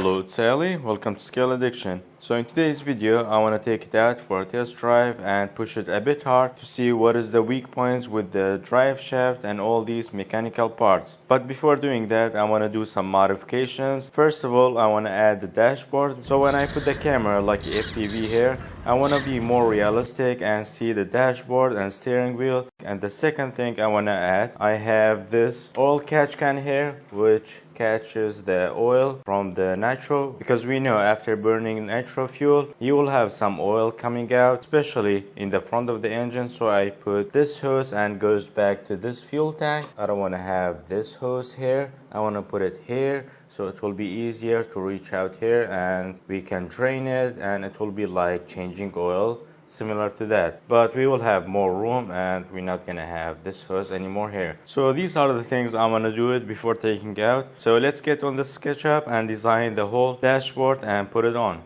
Hello, it's Ali. Welcome to Scale Addiction. So in today's video, I want to take it out for a test drive and push it a bit hard to see what is the weak points with the drive shaft and all these mechanical parts. But before doing that, I want to do some modifications. First of all, I want to add the dashboard. So when I put the camera like FPV here, I want to be more realistic and see the dashboard and steering wheel. And the second thing I want to add, I have this oil catch can here, which catches the oil from the nitro, because we know after burning nitro fuel you will have some oil coming out, especially in the front of the engine. So I put this hose and goes back to this fuel tank. I don't want to have this hose here, I want to put it here, so it will be easier to reach out here and we can drain it, and it will be like changing oil, similar to that, but we will have more room and we're not gonna have this hose anymore here. So these are the things I'm gonna do it before taking out. So let's get on the SketchUp and design the whole dashboard and put it on.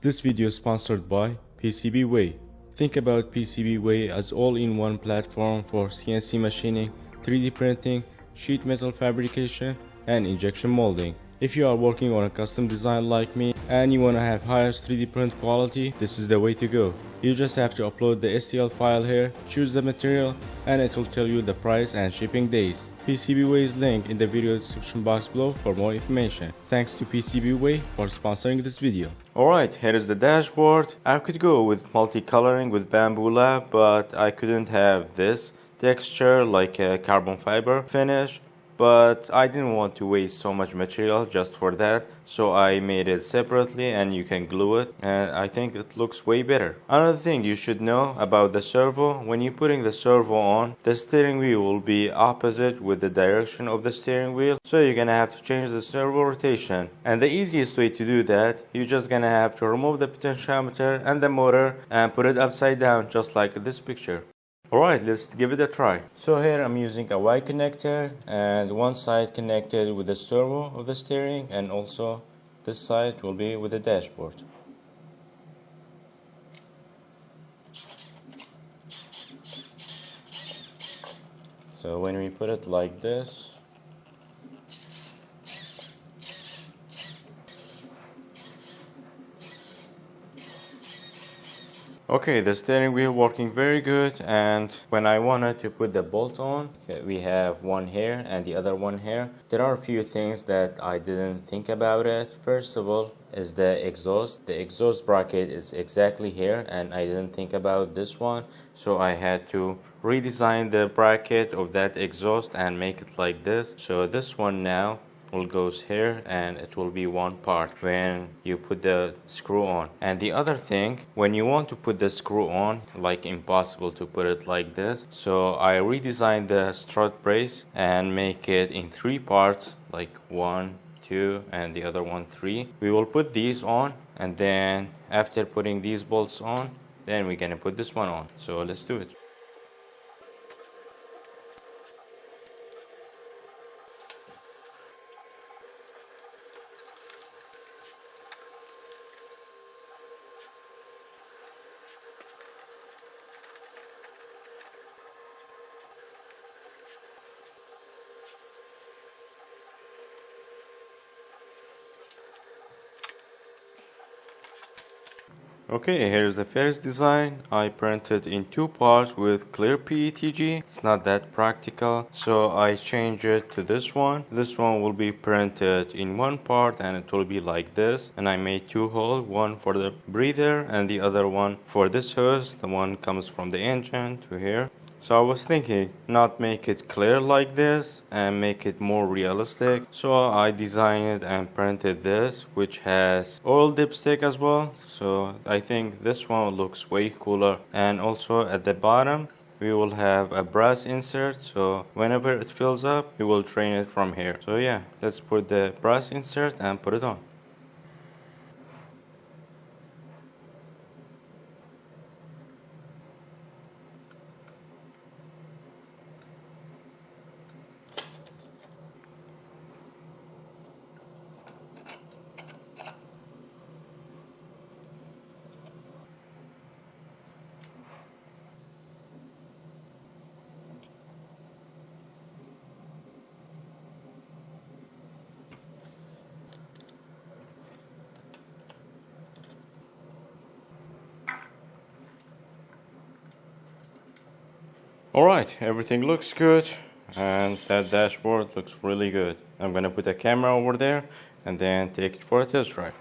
This video is sponsored by PCBWay. Think about PCBWay as all-in-one platform for CNC machining, 3D printing, sheet metal fabrication, and injection molding. If you are working on a custom design like me and you want to have highest 3D print quality, this is the way to go. You just have to upload the STL file here, choose the material, and it will tell you the price and shipping days. PCBWay's link in the video description box below for more information. Thanks to PCBWay for sponsoring this video. Alright, here is the dashboard. I could go with multicoloring with Bamboo Lab, but I couldn't have this texture like a carbon fiber finish. But I didn't want to waste so much material just for that, so I made it separately and you can glue it, and I think it looks way better. Another thing you should know about the servo: when you're putting the servo on, the steering wheel will be opposite with the direction of the steering wheel, so you're gonna have to change the servo rotation. And the easiest way to do that, you're just gonna have to remove the potentiometer and the motor and put it upside down, just like this picture. Alright, let's give it a try. So here I'm using a Y connector, and one side connected with the servo of the steering, and also this side will be with the dashboard. So when we put it like this, Okay, the steering wheel working very good, and when I wanted to put the bolt on, okay, we have one here and the other one here. There are a few things that I didn't think about it. First of all is the exhaust. The exhaust bracket is exactly here and I didn't think about this one, so I had to redesign the bracket of that exhaust and make it like this. So this one now will goes here and it will be one part when you put the screw on. And the other thing, when you want to put the screw on, like impossible to put it like this, so I redesigned the strut brace and make it in three parts, like 1, 2 and the other one 3. We will put these on, and then after putting these bolts on, then we're gonna put this one on. So let's do it. Okay, here's the first design. I printed in two parts with clear PETG. It's not that practical, so I changed it to this one. This one will be printed in one part and it will be like this. And I made two holes, one for the breather and the other one for this hose. The one comes from the engine to here. So I was thinking not make it clear like this and make it more realistic. So I designed and printed this, which has oil dipstick as well. So I think this one looks way cooler. And also at the bottom we will have a brass insert, so whenever it fills up we will drain it from here. So yeah, let's put the brass insert and put it on. Alright, everything looks good and that dashboard looks really good. I'm gonna put a camera over there and then take it for a test drive.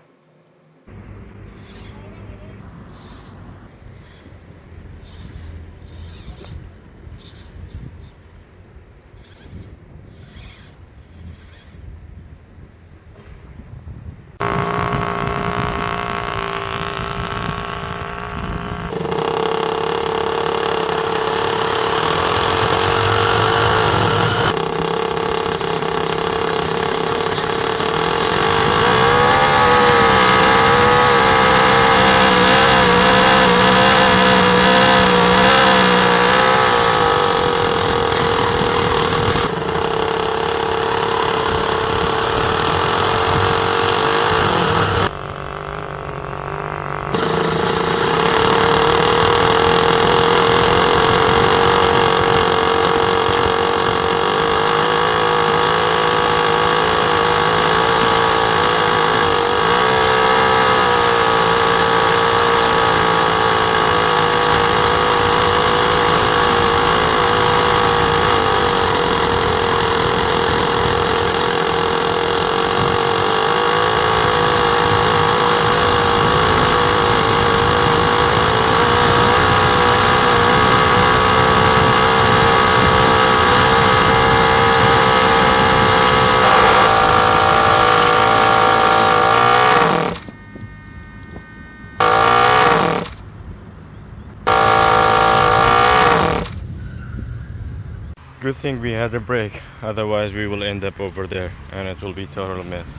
Good thing we had a break, otherwise we will end up over there and it will be total mess.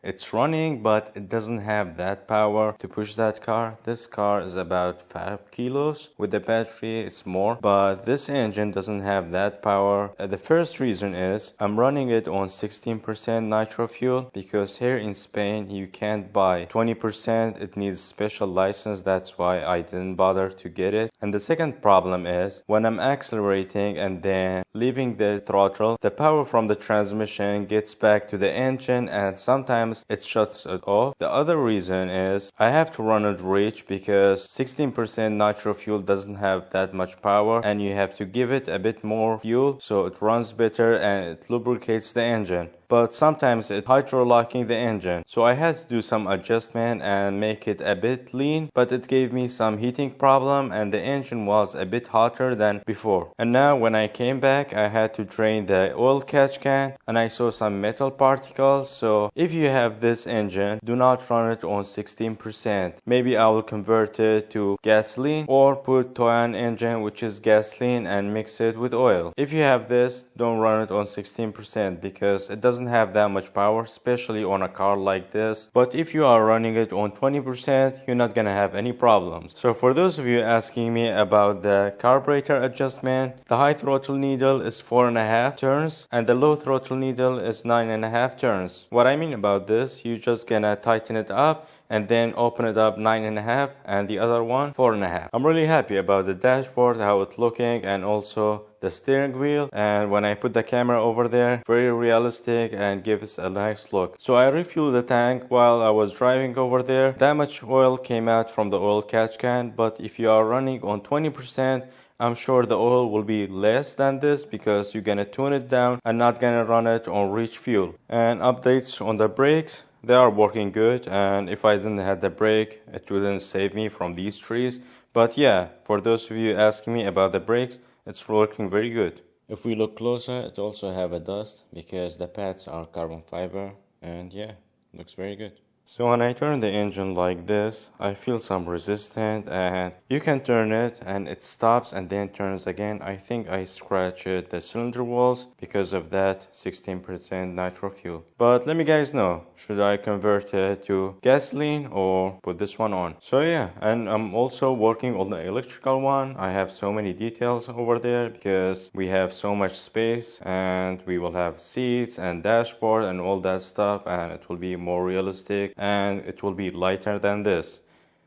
It's running, but it doesn't have that power to push that car. This car is about 5 kilos. With the battery, it's more. But this engine doesn't have that power. The first reason is I'm running it on 16% nitro fuel because here in Spain, you can't buy 20%. It needs special license. That's why I didn't bother to get it. And the second problem is when I'm accelerating and then leaving the throttle, the power from the transmission gets back to the engine and sometimes it shuts it off. The other reason is I have to run it rich because 16% nitro fuel doesn't have that much power and you have to give it a bit more fuel so it runs better and it lubricates the engine. But sometimes it's hydro-locking the engine. So I had to do some adjustment and make it a bit lean, but it gave me some heating problem and the engine was a bit hotter than before. And now when I came back, I had to drain the oil catch can and I saw some metal particles. So if you have this engine, do not run it on 16%. Maybe I will convert it to gasoline or put Toyan engine, which is gasoline, and mix it with oil. If you have this, don't run it on 16% because it doesn't have that much power, especially on a car like this. But if you are running it on 20%, you're not gonna have any problems. So for those of you asking me about the carburetor adjustment, the high throttle needle is 4.5 turns and the low throttle needle is 9.5 turns. What I mean about this, you just gonna tighten it up and then open it up 9.5 and the other one 4.5. I'm really happy about the dashboard, how it's looking, and also the steering wheel. And when I put the camera over there, very realistic and gives a nice look. So I refueled the tank while I was driving over there. That much oil came out from the oil catch can, but if you are running on 20%, I'm sure the oil will be less than this because you're gonna tune it down and not gonna run it on rich fuel. And updates on the brakes, they are working good, and if I didn't have the brake, it wouldn't save me from these trees. But yeah, for those of you asking me about the brakes, it's working very good. If we look closer, it also have a dust because the pads are carbon fiber, and yeah, looks very good. So when I turn the engine like this, I feel some resistance, and you can turn it and it stops and then turns again. I think I scratched the cylinder walls because of that 16% nitro fuel. But let me guys know, should I convert it to gasoline or put this one on? So yeah, and I'm also working on the electrical one. I have so many details over there because we have so much space and we will have seats and dashboard and all that stuff, and it will be more realistic and it will be lighter than this.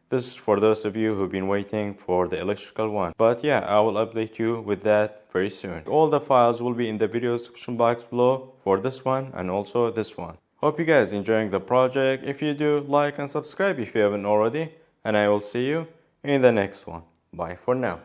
This is for those of you who've been waiting for the electrical one. But yeah, I will update you with that very soon. All the files will be in the video description box below for this one and also this one. Hope you guys enjoying the project. If you do, like and subscribe if you haven't already. And I will see you in the next one. Bye for now.